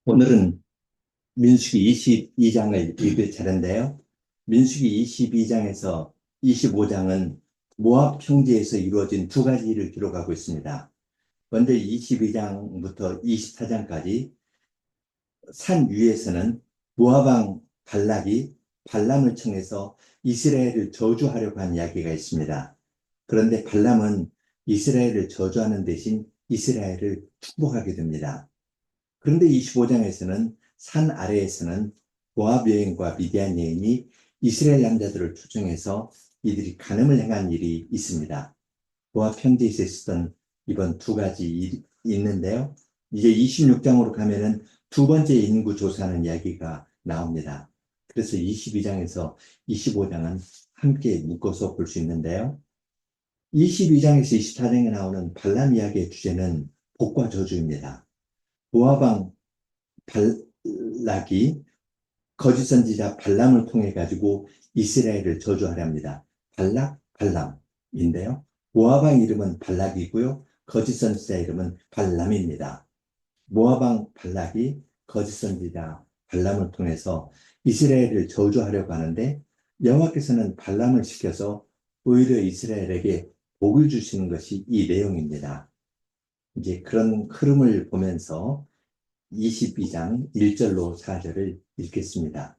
오늘은 민수기 22장을 읽을 차례인데요. 민수기 22장에서 25장은 모압 평지에서 이루어진 두 가지 일을 기록하고 있습니다. 먼저 22장부터 24장까지 산 위에서는 모압 왕 발락이 발람을 청해서 이스라엘을 저주하려고 한 이야기가 있습니다. 그런데 발람은 이스라엘을 저주하는 대신 이스라엘을 축복하게 됩니다. 그런데 25장에서는 산 아래에서는 모압 여인과 미디안 여인이 이스라엘 남자들을 초청해서 이들이 간음을 행한 일이 있습니다. 모압 평지에서 있었던 이번 두 가지 일이 있는데요. 이제 26장으로 가면은 두 번째 인구 조사하는 이야기가 나옵니다. 그래서 22장에서 25장은 함께 묶어서 볼 수 있는데요. 22장에서 24장에 나오는 발람 이야기의 주제는 복과 저주입니다. 모압 왕 발락이 거짓 선지자 발람을 통해 가지고 이스라엘을 저주하려 합니다. 발락, 발람인데요. 모압 왕 이름은 발락이고요. 거짓 선지자 이름은 발람입니다. 모압 왕 발락이 거짓 선지자 발람을 통해서 이스라엘을 저주하려고 하는데 여호와께서는 발람을 시켜서 오히려 이스라엘에게 복을 주시는 것이 이 내용입니다. 이제 그런 흐름을 보면서 22장 1절로 4절을 읽겠습니다.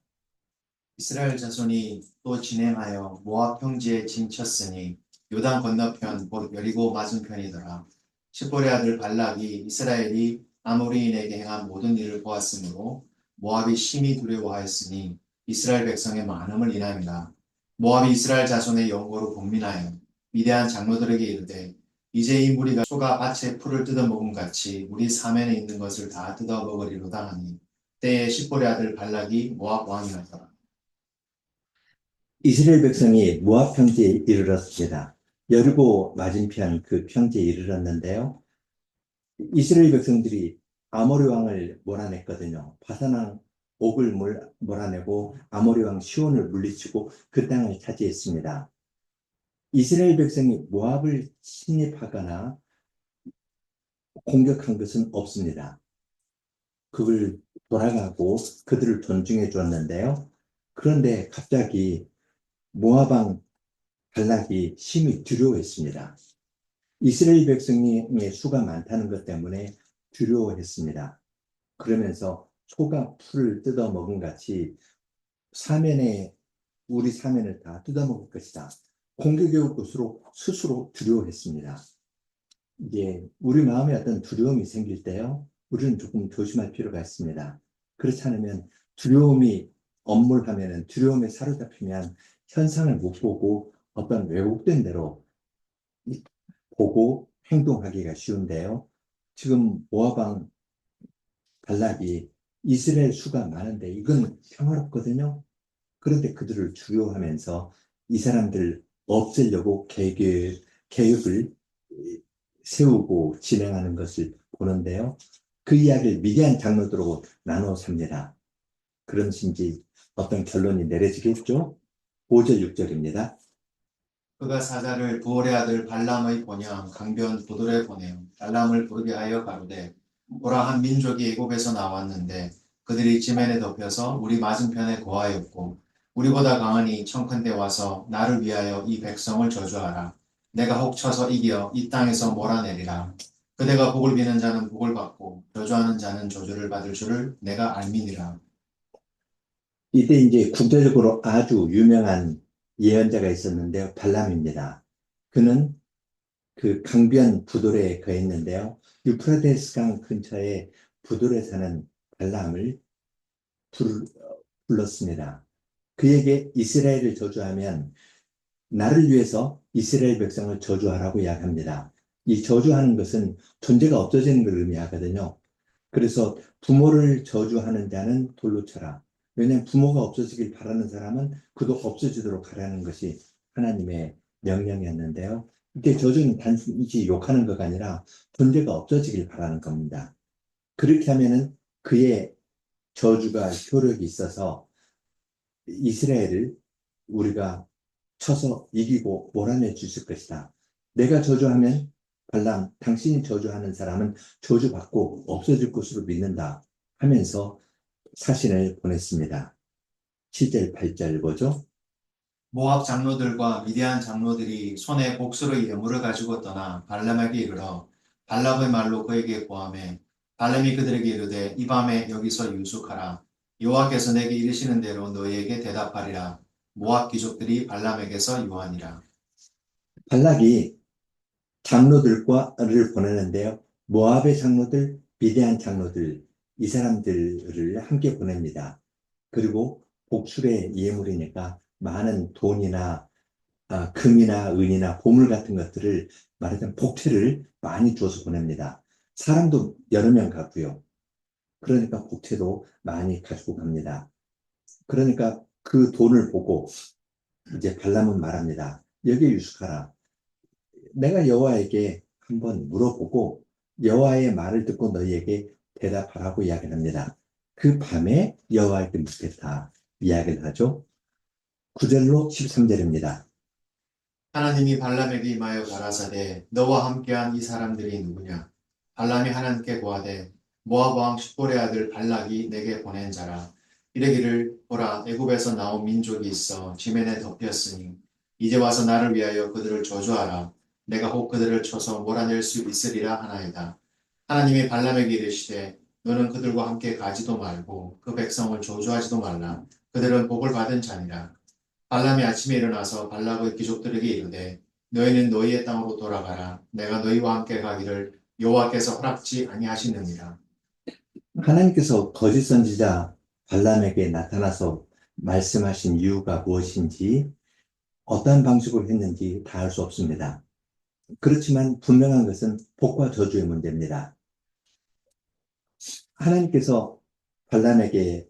이스라엘 자손이 또 진행하여 모압 평지에 진쳤으니 요단 건너편 곧 여리고 맞은편이더라. 십볼의 아들 발락이 이스라엘이 아모리인에게 행한 모든 일을 보았으므로 모압이 심히 두려워하였으니 이스라엘 백성의 많음을 인하니라. 모압이 이스라엘 자손의 영고로 공민하여 위대한 장로들에게 이르되 이제 이 무리가 소가 밭에 풀을 뜯어먹은 같이 우리 사면에 있는 것을 다 뜯어먹으리로다 하니 때에 십볼의 아들 발락이 모압 왕이었더라. 이스라엘 백성이 모압 평지에 이르렀습니다. 여리고 맞은편 그 평지에 이르렀는데요. 이스라엘 백성들이 아모리 왕을 몰아냈거든요. 바산 옥을 몰아내고 아모리 왕 시온을 물리치고 그 땅을 차지했습니다. 이스라엘 백성이 모압을 침입하거나 공격한 것은 없습니다. 그걸 돌아가고 그들을 존중해 주었는데요. 그런데 갑자기 모압 왕 발락이 심히 두려워했습니다. 이스라엘 백성의 수가 많다는 것 때문에 두려워했습니다. 그러면서 소가 풀을 뜯어먹은 같이 우리 사면을 다 뜯어먹을 것이다. 공격해 올 것으로 스스로 두려워했습니다. 이제 우리 마음에 어떤 두려움이 생길 때요, 우리는 조금 조심할 필요가 있습니다. 그렇지 않으면 두려움이 엄물하면은 두려움에 사로잡히면 현상을 못 보고 어떤 왜곡된 대로 보고 행동하기가 쉬운데요. 지금 모압 왕 발락이 이스라엘 수가 많은데 이건 평화롭거든요. 그런데 그들을 두려워하면서 이 사람들 없애려고 계획을 세우고 진행하는 것을 보는데요. 그 이야기를 미디안 장로들하고 나눠 삽니다. 그러면서 어떤 결론이 내려지겠죠? 5절, 6절입니다. 그가 사자를 부올의 아들 발람의 본향 강변 보돌에 보내어 발람을 부르게 하여 가로되 보라 한 민족이 애굽에서 나왔는데 그들이 지면에 덮여서 우리 맞은편에 거하였고 우리보다 강하니 청컨대 와서 나를 위하여 이 백성을 저주하라. 내가 혹 쳐서 이겨 이 땅에서 몰아내리라. 그대가 복을 비는 자는 복을 받고 저주하는 자는 저주를 받을 줄을 내가 알미니라. 이때 이제 국제적으로 아주 유명한 예언자가 있었는데요. 발람입니다. 그는 그 강변 부돌에 거했는데요. 유프라테스 강 근처에 부돌에 사는 발람을 불렀습니다. 그에게 이스라엘을 저주하면 나를 위해서 이스라엘 백성을 저주하라고 이야기합니다. 이 저주하는 것은 존재가 없어지는 걸 의미하거든요. 그래서 부모를 저주하는 자는 돌로 쳐라. 왜냐하면 부모가 없어지길 바라는 사람은 그도 없어지도록 하라는 것이 하나님의 명령이었는데요. 이때 저주는 단순히 욕하는 것가 아니라 존재가 없어지길 바라는 겁니다. 그렇게 하면은 그의 저주가 효력이 있어서 이스라엘을 우리가 쳐서 이기고 몰아내 주실 것이다. 내가 저주하면 발람, 당신이 저주하는 사람은 저주받고 없어질 것으로 믿는다. 하면서 사신을 보냈습니다. 7절, 8절 보죠. 모압 장로들과 미디안 장로들이 손에 복수로 예물을 가지고 떠나 발람에게 이르러 발락의 말로 그에게 고하매 발람이 그들에게 이르되 이 밤에 여기서 유숙하라. 여호와께서 내게 이르시는 대로 너희에게 대답하리라. 모압 귀족들이 발람에게서 유하니라. 발락이 장로들과를 보내는데요. 모압의 장로들, 미디안 장로들, 이 사람들을 함께 보냅니다. 그리고 복술의 예물이니까 많은 돈이나 금이나 은이나 보물 같은 것들을 말하자면 복채를 많이 줘서 보냅니다. 사람도 여러 명 가고요. 그러니까 복채도 많이 가지고 갑니다. 그러니까 그 돈을 보고 이제 발람은 말합니다. 여기에 유숙하라. 내가 여호와에게 한번 물어보고 여호와의 말을 듣고 너희에게 대답하라고 이야기를 합니다. 그 밤에 여호와에게 묻겠다 이야기를 하죠. 9절로 13절입니다. 하나님이 발람에게 임하여 가라사대 너와 함께한 이 사람들이 누구냐? 발람이 하나님께 고하되 모압 왕 십볼의 아들 발락이 내게 보낸 자라. 이르기를 보라 애굽에서 나온 민족이 있어 지면에 덮였으니 이제 와서 나를 위하여 그들을 저주하라. 내가 혹 그들을 쳐서 몰아낼 수 있으리라 하나이다. 하나님이 발람에게 이르시되 너는 그들과 함께 가지도 말고 그 백성을 저주하지도 말라. 그들은 복을 받은 자니라. 발람이 아침에 일어나서 발락의 귀족들에게 이르되 너희는 너희의 땅으로 돌아가라. 내가 너희와 함께 가기를 여호와께서 허락지 아니하시느니라. 하나님께서 거짓 선지자 발람에게 나타나서 말씀하신 이유가 무엇인지 어떠한 방식으로 했는지 다 알 수 없습니다. 그렇지만 분명한 것은 복과 저주의 문제입니다. 하나님께서 발람에게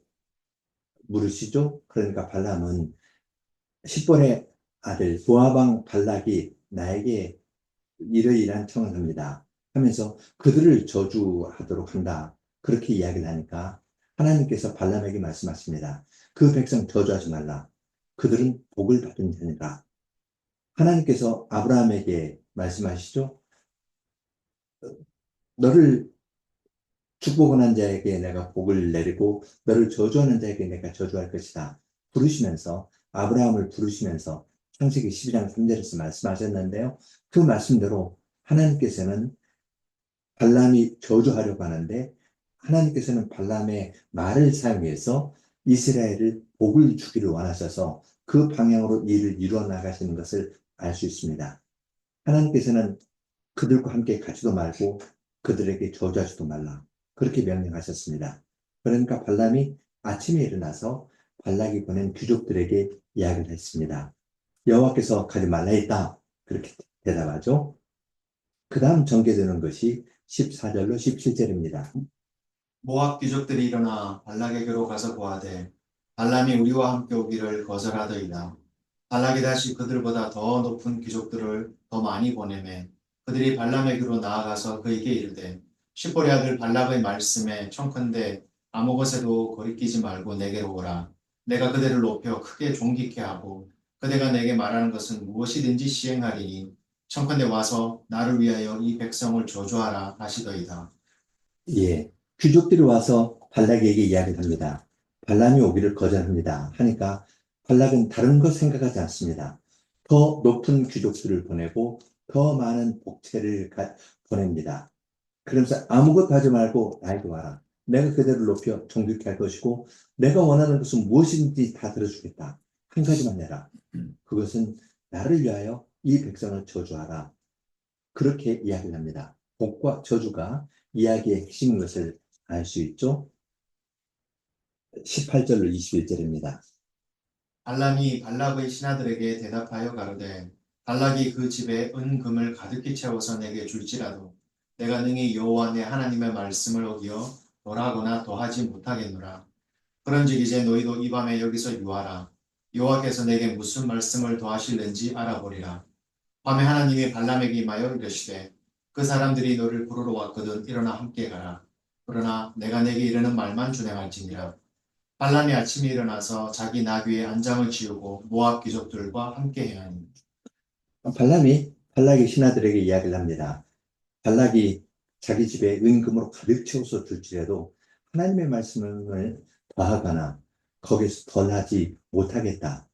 물으시죠. 그러니까 발람은 십볼의 아들 모압왕 발락이 나에게 이러이러한 청을 합니다. 하면서 그들을 저주하도록 한다. 그렇게 이야기를 하니까 하나님께서 발람에게 말씀하십니다. 그 백성 저주하지 말라. 그들은 복을 받은 자니라. 하나님께서 아브라함에게 말씀하시죠. 너를 축복하는 자에게 내가 복을 내리고 너를 저주하는 자에게 내가 저주할 것이다. 부르시면서 아브라함을 부르시면서 창세기 12장 3절에서 말씀하셨는데요. 그 말씀대로 하나님께서는 발람이 저주하려고 하는데 하나님께서는 발람의 말을 사용해서 이스라엘을 복을 주기를 원하셔서 그 방향으로 일을 이루어 나가시는 것을 알 수 있습니다. 하나님께서는 그들과 함께 가지도 말고 그들에게 저주하지도 말라. 그렇게 명령하셨습니다. 그러니까 발람이 아침에 일어나서 발락이 보낸 귀족들에게 이야기를 했습니다. 여호와께서 가지 말라 했다. 그렇게 대답하죠. 그 다음 전개되는 것이 14절로 17절입니다. 모압 귀족들이 일어나 발락에게로 가서 고하되 발람이 우리와 함께 오기를 거절하더이다. 발락이 다시 그들보다 더 높은 귀족들을 더 많이 보내매 그들이 발람에게로 나아가서 그에게 이르되 십볼의 아들 발락의 말씀에 청컨대 아무 것에도 거리끼지 말고 내게로 오라. 내가 그대를 높여 크게 존귀케 하고 그대가 내게 말하는 것은 무엇이든지 시행하리니 청컨대 와서 나를 위하여 이 백성을 저주하라 하시더이다. 예, 귀족들이 와서 발락에게 이야기를 합니다. 발람이 오기를 거절합니다. 하니까 발락은 다른 것 생각하지 않습니다. 더 높은 귀족들을 보내고 더 많은 복채를 보냅니다. 그러면서 아무것도 하지 말고 나에게 와라. 내가 그대를 높여 존귀케 할 것이고 내가 원하는 것은 무엇인지 다 들어주겠다. 한 가지만 내라. 그것은 나를 위하여 이 백성을 저주하라. 그렇게 이야기를 합니다. 복과 저주가 이야기의 핵심인 것을 알 수 있죠. 18절로 21절입니다. 발람이 발락의 신하들에게 대답하여 가로되 발락이 그 집에 은금을 가득히 채워서 내게 줄지라도 내가 능히 여호와 내 하나님의 말씀을 어기어 덜하거나 더하지 못하겠노라. 그런즉 이제 너희도 이 밤에 여기서 유하라. 여호와께서 내게 무슨 말씀을 더하실는지 알아보리라. 밤에 하나님이 발람에게 임하여 이르시되 그 사람들이 너를 부르러 왔거든 일어나 함께 가라. 그러나 내가 내게 이르는 말만 준행할지니라. 발람이 아침에 일어나서 자기 나귀에 안장을 지우고 모압 귀족들과 함께 행하니 발람이 발락의 신하들에게 이야기를 합니다. 발락이 자기 집에 은금으로 가득 채워서 줄지라도 하나님의 말씀을 더하거나 거기서 덜하지 못하겠다.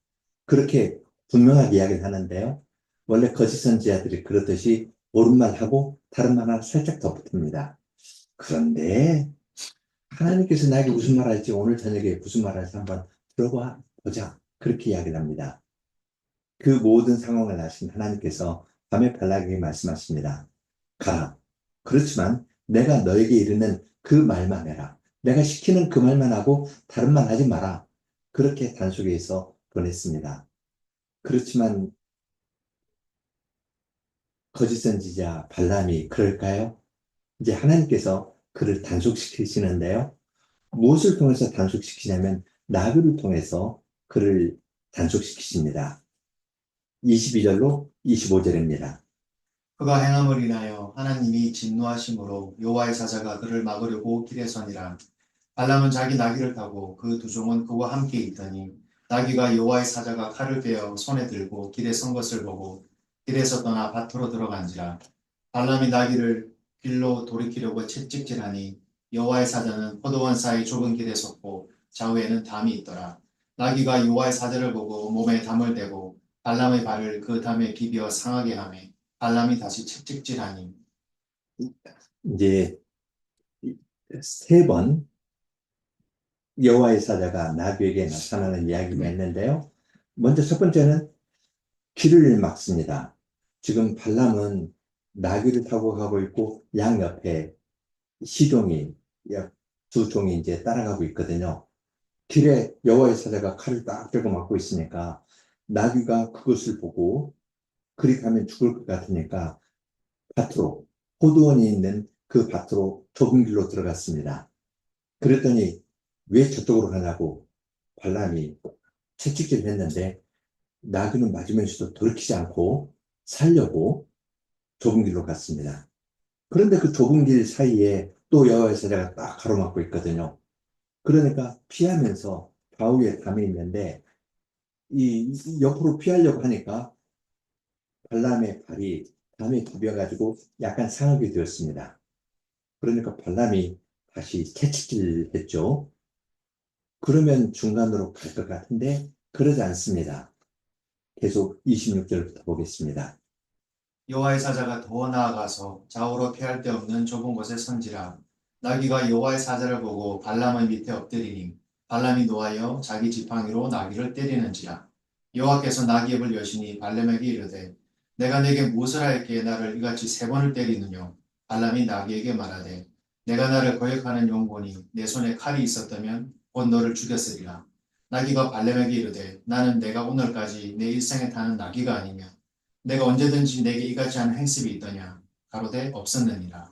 그렇게 분명하게 이야기를 하는데요. 원래 거짓 선지자들이 그렇듯이 옳은 말 하고 다른 말 하나 살짝 덧붙입니다. 그런데 하나님께서 나에게 무슨 말 할지 오늘 저녁에 무슨 말 할지 한번 들어봐 보자. 그렇게 이야기를 합니다. 그 모든 상황을 아신 하나님께서 밤에 발락에게 말씀하십니다. 가라. 그렇지만 내가 너에게 이르는 그 말만 해라. 내가 시키는 그 말만 하고 다른 말 하지 마라. 그렇게 단속해서 보냈습니다. 그렇지만 거짓 선지자 발람이 그럴까요? 이제 하나님께서 그를 단속시키시는데요. 무엇을 통해서 단속시키냐면 나귀를 통해서 그를 단속시키십니다. 22절로 25절입니다. 그가 행함을 인하여 하나님이 진노하심으로 여호와의 사자가 그를 막으려고 길에 서니라. 발람은 자기 나귀를 타고 그 두 종은 그와 함께 있더니 나귀가 여호와의 사자가 칼을 빼어 손에 들고 길에 선 것을 보고 길에서 떠나 밭으로 들어간지라. 발람이 나귀를 길로 돌이키려고 채찍질하니 여호와의 사자는 포도원 사이 좁은 길에 섰고 좌우에는 담이 있더라. 나귀가 여호와의 사자를 보고 몸에 담을 대고 발람의 발을 그 담에 비벼 상하게 하매 발람이 다시 채찍질하니 이제 세 번 여호와의 사자가 나귀에게 나타나는 이야기가 있는데요. 먼저 첫 번째는 길을 막습니다. 지금 발람은 나귀를 타고 가고 있고 양 옆에 시종이 두 종이 이제 따라가고 있거든요. 길에 여호와의 사자가 칼을 딱 들고 막고 있으니까 나귀가 그것을 보고 그리 가면 죽을 것 같으니까 밭으로 포도원이 있는 그 밭으로 좁은 길로 들어갔습니다. 그랬더니 왜 저쪽으로 가냐고 발람이 채찍질을 했는데 나귀는 맞으면서도 돌이키지 않고 살려고 좁은 길로 갔습니다. 그런데 그 좁은 길 사이에 또 여호와의 사자가 딱 가로막고 있거든요. 그러니까 피하면서 좌우에 담이 있는데 이 옆으로 피하려고 하니까 발람의 발이 담에 비벼가지고 약간 상하게 되었습니다. 그러니까 발람이 다시 채찍질을 했죠. 그러면 중간으로 갈 것 같은데 그러지 않습니다. 계속 26절부터 보겠습니다. 여호와의 사자가 더 나아가서 좌우로 피할 데 없는 좁은 곳에 선지라. 나귀가 여호와의 사자를 보고 발람의 밑에 엎드리니 발람이 노하여 자기 지팡이로 나귀를 때리는지라. 여호와께서 나귀의 입을 여시니 발람에게 이르되 내가 내게 무엇을 하였기에 나를 이같이 세 번을 때리느냐. 발람이 나귀에게 말하되 내가 나를 거역하는 용곤이 내 손에 칼이 있었다면 곧 너를 죽였으리라. 나귀가 발람에게 이르되 나는 내가 오늘까지 내 일생에 타는 나귀가 아니냐. 내가 언제든지 내게 이같이 하는 행습이 있더냐. 가로되 없었느니라.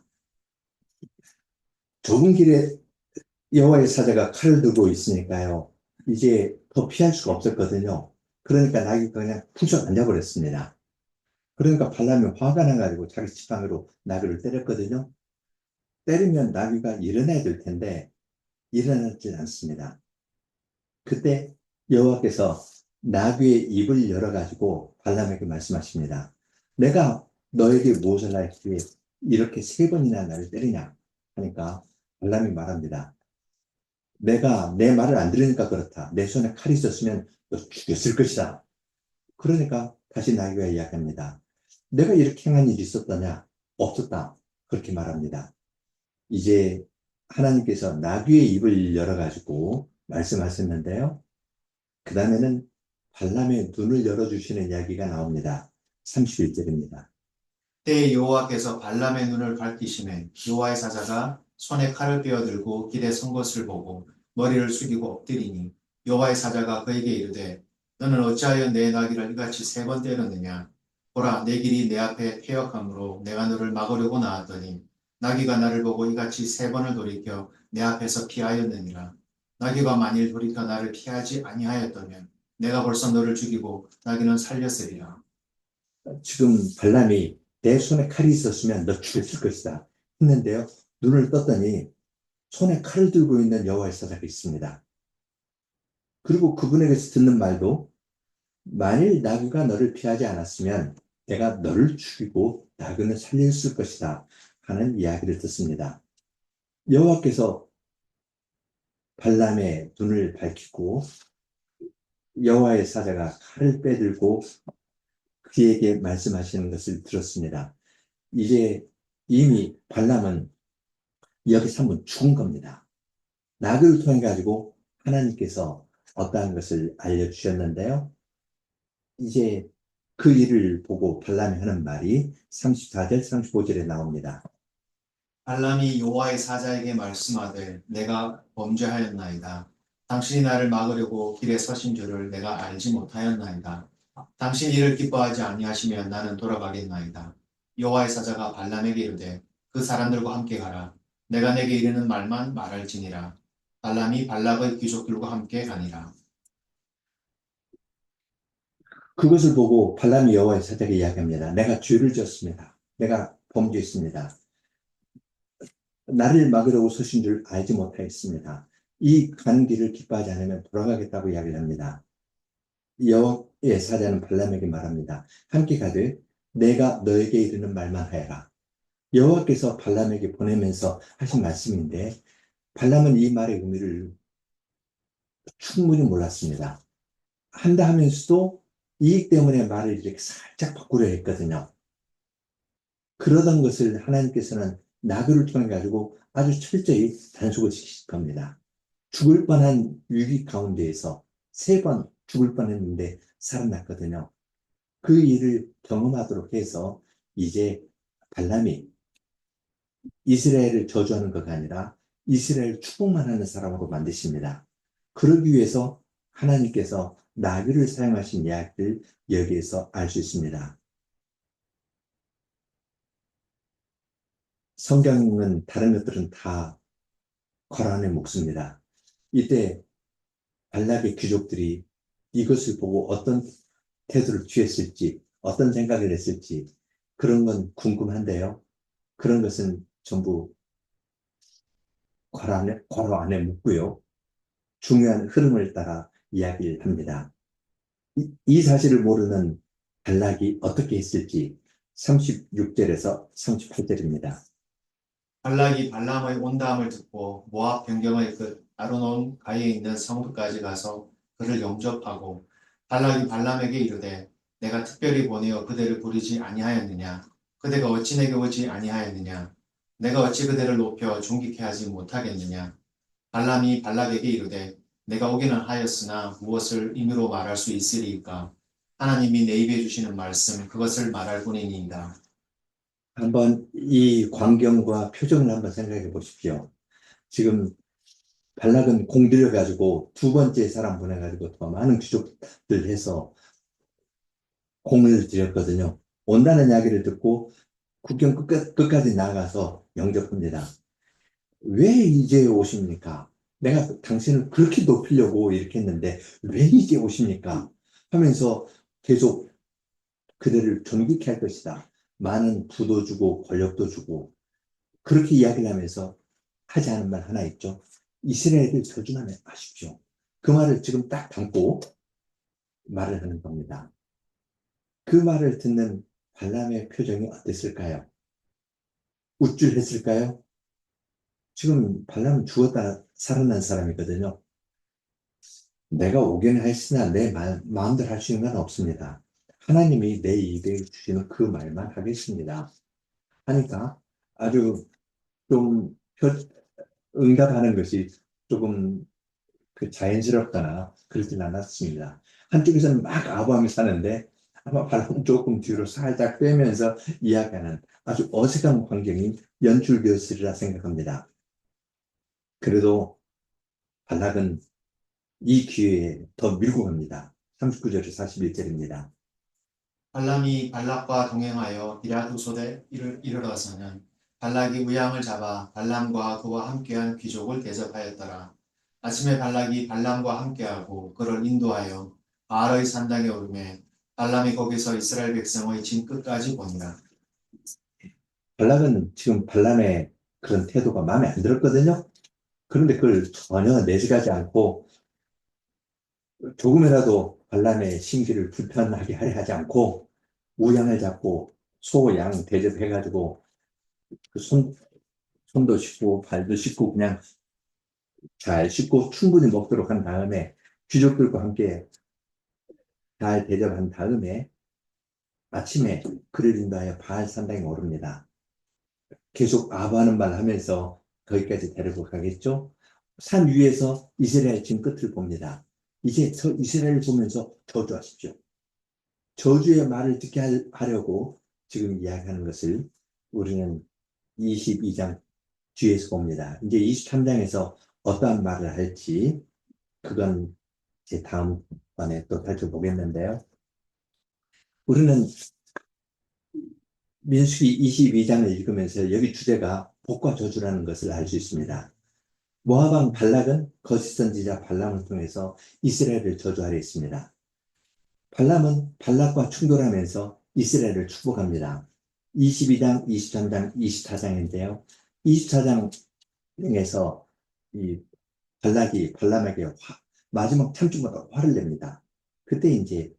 좁은 길에 여호와의 사자가 칼을 들고 있으니까요. 이제 더 피할 수가 없었거든요. 그러니까 나귀가 그냥 푹 앉아버렸습니다. 그러니까 발람이 화가 나가지고 자기 지팡이로 나귀를 때렸거든요. 때리면 나귀가 일어나야 될 텐데 일어나질 않습니다. 그때 여호와께서 나귀의 입을 열어가지고 발람에게 말씀하십니다. 내가 너에게 무엇을 할기에 이렇게 세 번이나 나를 때리냐 하니까 발람이 말합니다. 내가 내 말을 안 들으니까 그렇다. 내 손에 칼이 있었으면 너 죽였을 것이다. 그러니까 다시 나귀가 이야기합니다. 내가 이렇게 행한 일이 있었더냐? 없었다. 그렇게 말합니다. 이제 하나님께서 나귀의 입을 열어가지고 말씀하셨는데요. 그 다음에는 발람의 눈을 열어주시는 이야기가 나옵니다. 31절입니다. 때에 여호와께서 발람의 눈을 밝히시매 여호와의 사자가 손에 칼을 빼어들고 길에 선 것을 보고 머리를 숙이고 엎드리니 여호와의 사자가 그에게 이르되 너는 어찌하여 내 나귀를 이같이 세 번 때렸느냐. 보라 내 길이 내 앞에 패역함으로 내가 너를 막으려고 나왔더니 나귀가 나를 보고 이같이 세 번을 돌이켜 내 앞에서 피하였느니라. 나귀가 만일 돌이켜 나를 피하지 아니하였다면 내가 벌써 너를 죽이고 나귀는 살렸으리라. 지금 발람이 내 손에 칼이 있었으면 너 죽였을 것이다 했는데요. 눈을 떴더니 손에 칼을 들고 있는 여호와의 사자가 있습니다. 그리고 그분에게서 듣는 말도 만일 나귀가 너를 피하지 않았으면 내가 너를 죽이고 나귀는 살렸을 것이다 하는 이야기를 듣습니다. 여호와께서 발람의 눈을 밝히고 여호와의 사자가 칼을 빼들고 그에게 말씀하시는 것을 들었습니다. 이제 이미 발람은 여기서 한번 죽은 겁니다. 나그를 통해 가지고 하나님께서 어떠한 것을 알려주셨는데요. 이제 그 일을 보고 발람이 하는 말이 34절, 35절에 나옵니다. 발람이 여호와의 사자에게 말씀하되 내가 범죄하였나이다. 당신이 나를 막으려고 길에 서신 줄을 내가 알지 못하였나이다. 당신이 이를 기뻐하지 아니하시면 나는 돌아가겠나이다. 여호와의 사자가 발람에게 이르되 그 사람들과 함께 가라. 내가 내게 이르는 말만 말할지니라. 발람이 발락의 귀족들과 함께 가니라. 그것을 보고 발람이 여호와의 사자에게 이야기합니다. 내가 죄를 지었습니다. 내가 범죄했습니다. 나를 막으려고 서신 줄 알지 못하였습니다. 이 가는 길을 기뻐하지 않으면 돌아가겠다고 이야기를 합니다. 여호와의 사자는 발람에게 말합니다. 함께 가되 내가 너에게 이르는 말만 하여라. 여호와께서 발람에게 보내면서 하신 말씀인데 발람은 이 말의 의미를 충분히 몰랐습니다. 한다 하면서도 이익 때문에 말을 이렇게 살짝 바꾸려 했거든요. 그러던 것을 하나님께서는 나그를 통해 가지고 아주 철저히 단속을 시키실 겁니다. 죽을 뻔한 위기 가운데에서 3번 죽을 뻔했는데 살아났거든요. 그 일을 경험하도록 해서 이제 발람이 이스라엘을 저주하는 것이 아니라 이스라엘 축복만 하는 사람으로 만드십니다. 그러기 위해서 하나님께서 나귀를 사용하신 이야기를 여기에서 알 수 있습니다. 성경은 다른 것들은 다 거란에 묵습니다. 이때 발락의 귀족들이 이것을 보고 어떤 태도를 취했을지, 어떤 생각을 했을지 그런 건 궁금한데요. 그런 것은 전부 괄호 안에 묻고요. 중요한 흐름을 따라 이야기를 합니다. 이 사실을 모르는 발락이 어떻게 했을지 36절에서 38절입니다. 발락이 발람의 온담을 듣고 모압 변경의 끝 아르논 가에 있는 성읍까지 가서 그를 영접하고 발락이 발람에게 이르되 내가 특별히 보내어 그대를 부르지 아니하였느냐 그대가 어찌 내게 오지 아니하였느냐 내가 어찌 그대를 높여 존귀케 하지 못하겠느냐 발람이 발락에게 이르되 내가 오기는 하였으나 무엇을 임의로 말할 수 있으리이까 하나님이 내 입에 주시는 말씀 그것을 말할 뿐이니이다. 한번 이 광경과 표정을 한번 생각해 보십시오. 지금 발락은 공들여 가지고 2번째 사람 보내 가지고 더 많은 귀족들 해서 공을 들였거든요. 온다는 이야기를 듣고 국경 끝까지 나가서 영접합니다. 왜 이제 오십니까? 내가 당신을 그렇게 높이려고 이렇게 했는데 왜 이제 오십니까? 하면서 계속 그들을 존귀케 할 것이다. 많은 부도 주고 권력도 주고 그렇게 이야기를 하면서 하지 않은 말 하나 있죠. 이스라엘을 저주하면 아십시오. 그 말을 지금 딱 담고 말을 하는 겁니다. 그 말을 듣는 발람의 표정이 어땠을까요? 우쭐했을까요? 지금 발람은 죽었다 살아난 사람이거든요. 내가 오긴 했으나 내 마음대로 할 수 있는 건 없습니다. 하나님이 내 입에 주시는 그 말만 하겠습니다. 하니까 아주 좀 응답하는 것이 조금 자연스럽거나 그러진 않았습니다. 한쪽에서는 막 아부하며 사는데 아마 발은 조금 뒤로 살짝 빼면서 이야기하는 아주 어색한 광경이 연출되었으리라 생각합니다. 그래도 발락은 이 기회에 더 밀고 갑니다. 39절에서 41절입니다. 발람이 발락과 동행하여 비라두솔에 이르러서는 발락이 우양을 잡아 발람과 그와 함께한 귀족을 대접하였더라. 아침에 발락이 발람과 함께하고 그를 인도하여 바알의 산당에 오르매 발람이 거기서 이스라엘 백성의 진 끝까지 보니라. 발락은 지금 발람의 그런 태도가 마음에 안 들었거든요. 그런데 그걸 전혀 내색하지 않고 조금이라도 발람의 심기를 불편하게 하려 하지 않고 우양을 잡고 소, 양 대접해가지고 그 손도 씻고 발도 씻고 그냥 잘 씻고 충분히 먹도록 한 다음에 귀족들과 함께 잘 대접한 다음에 아침에 그를 인도하여 바알 산당에 오릅니다. 계속 아부하는 말 하면서 거기까지 데리고 가겠죠. 산 위에서 이스라엘 진 끝을 봅니다. 이제 저 이스라엘 보면서 저주하십시오. 저주의 말을 듣게 하려고 지금 이야기하는 것을 우리는 22장 뒤에서 봅니다. 이제 23장에서 어떠한 말을 할지 그건 제 다음번에 또 살펴보겠는데요. 우리는 민수기 22장을 읽으면서 여기 주제가 복과 저주라는 것을 알 수 있습니다. 모압 왕 발락은 거짓 선지자 발람을 통해서 이스라엘을 저주하려 했습니다. 발람은 발락과 충돌하면서 이스라엘을 축복합니다. 22장, 23장, 24장인데요. 24장에서 이 발락이 발람에게 마지막 참중보다 화를 냅니다. 그때 이제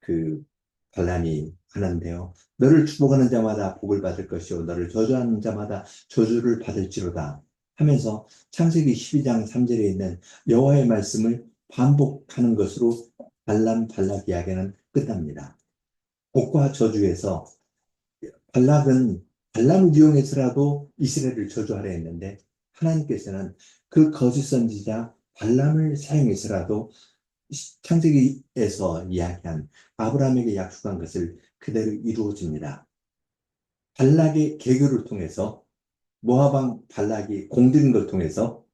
그 발람이 하는데요. 너를 축복하는 자마다 복을 받을 것이요 너를 저주하는 자마다 저주를 받을지로다 하면서 창세기 12장 3절에 있는 여호와의 말씀을 반복하는 것으로 발락 이야기는 끝납니다. 복과 저주에서 발락은 발람을 이용해서라도 이스라엘을 저주하려 했는데 하나님께서는 그 거짓 선지자 발람을 사용해서라도 창세기에서 이야기한 아브라함에게 약속한 것을 그대로 이루어집니다. 발락의 계교를 통해서 모압 왕 발락이 공들인 걸 통해서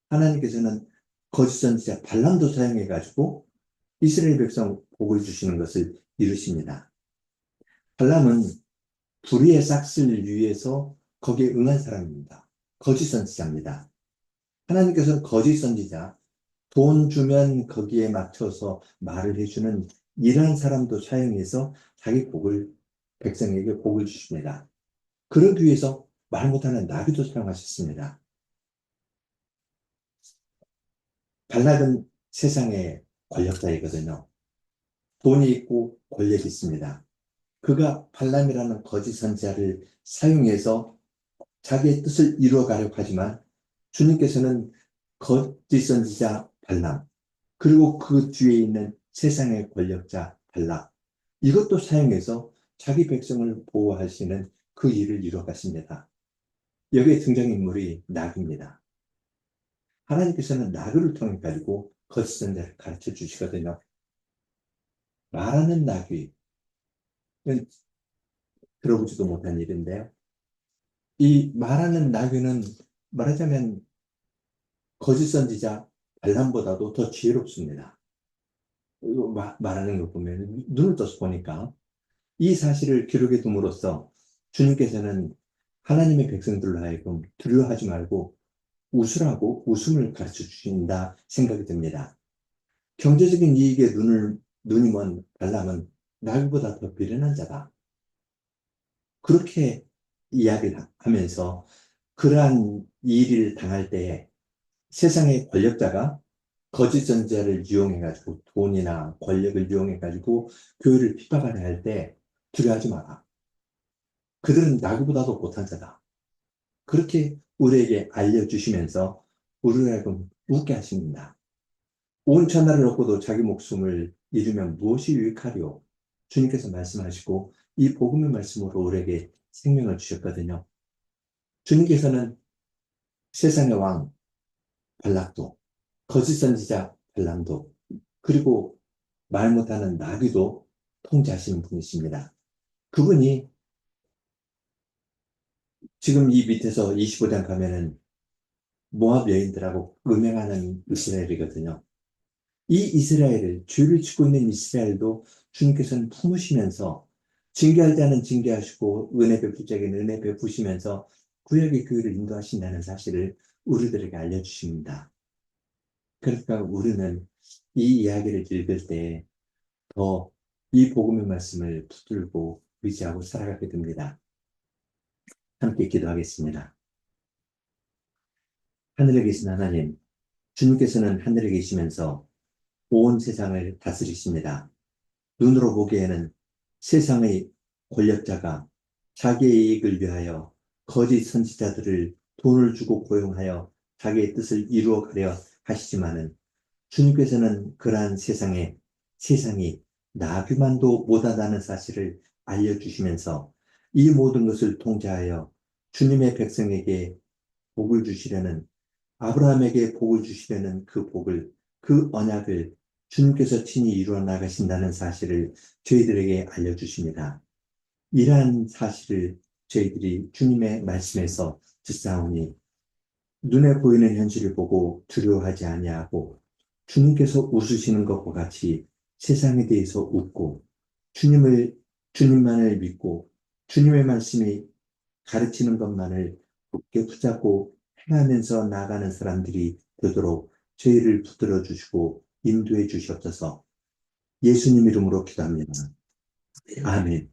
하나님께서는 거짓 선지자 발람도 사용해 가지고 이스라엘 백성 복을 주시는 것을 이루십니다. 발람은 불의의 싹을 위해서 거기에 응한 사람입니다. 거짓 선지자입니다. 하나님께서는 거짓 선지자, 돈 주면 거기에 맞춰서 말을 해주는 이러한 사람도 사용해서 자기 복을, 백성에게 복을 주십니다. 그러기 위해서 말 못하는 나비도 사용하셨습니다. 발락은 세상의 권력자이거든요. 돈이 있고 권력이 있습니다. 그가 발람이라는 거짓 선지자를 사용해서 자기의 뜻을 이루어가려고 하지만 주님께서는 거짓 선지자 발람, 그리고 그 뒤에 있는 세상의 권력자 발락, 이것도 사용해서 자기 백성을 보호하시는 그 일을 이루어갔습니다. 여기에 등장인물이 나귀입니다. 하나님께서는 나귀를 통해 가지고 거짓 선지자를 가르쳐 주시거든요. 말하는 나귀, 이건 들어보지도 못한 일인데요. 이 말하는 나귀는 말하자면 거짓 선지자 발람보다도 더 지혜롭습니다. 이거 말하는 거 보면 눈을 떠서 보니까 이 사실을 기록해 둠으로써 주님께서는 하나님의 백성들로 하여금 두려워하지 말고 웃으라고 웃음을 가르쳐 주신다 생각이 듭니다. 경제적인 이익에 눈이 먼 발람은 나귀보다 더 미련한 자다. 그렇게 이야기를 하면서 그러한 일을 당할 때에 세상의 권력자가 거짓 선지자를 이용해가지고 돈이나 권력을 이용해가지고 교회를 핍박하려 할 때 두려워하지 마라. 그들은 나그보다도 못한 자다. 그렇게 우리에게 알려주시면서 우리를 하여금 웃게 하십니다. 온 천하를 얻고도 자기 목숨을 잃으면 무엇이 유익하리요? 주님께서 말씀하시고 이 복음의 말씀으로 우리에게 생명을 주셨거든요. 주님께서는 세상의 왕 발락도 거짓 선지자 발람도 그리고 말 못하는 나귀도 통제하시는 분이십니다. 그분이 지금 이 밑에서 25장 가면은 모압 여인들하고 음행하는 이스라엘이거든요. 이 이스라엘을 죄를 짓고 있는 이스라엘도 주님께서는 품으시면서 징계할 자는 징계하시고 은혜 베풀 자에게는 은혜 베푸시면서 구약의 교회를 인도하신다는 사실을 우리들에게 알려주십니다. 그러니까 우리는 이 이야기를 읽을 때 더 이 복음의 말씀을 붙들고 의지하고 살아가게 됩니다. 함께 기도하겠습니다. 하늘에 계신 하나님, 주님께서는 하늘에 계시면서 온 세상을 다스리십니다. 눈으로 보기에는 세상의 권력자가 자기의 이익을 위하여 거짓 선지자들을 돈을 주고 고용하여 자기의 뜻을 이루어 가려 하시지만은 주님께서는 그러한 세상이 나귀만도 못하다는 사실을 알려주시면서 이 모든 것을 통제하여 주님의 백성에게 복을 주시려는 아브라함에게 복을 주시려는 그 언약을 주님께서 친히 이루어 나가신다는 사실을 저희들에게 알려주십니다. 이러한 사실을 저희들이 주님의 말씀에서 듣사오니 눈에 보이는 현실을 보고 두려워하지 아니하고 주님께서 웃으시는 것과 같이 세상에 대해서 웃고 주님만을 믿고 주님의 말씀이 가르치는 것만을 굳게 붙잡고 행하면서 나아가는 사람들이 되도록 저희를 붙들어 주시고 인도해 주시옵소서. 예수님 이름으로 기도합니다. 아멘.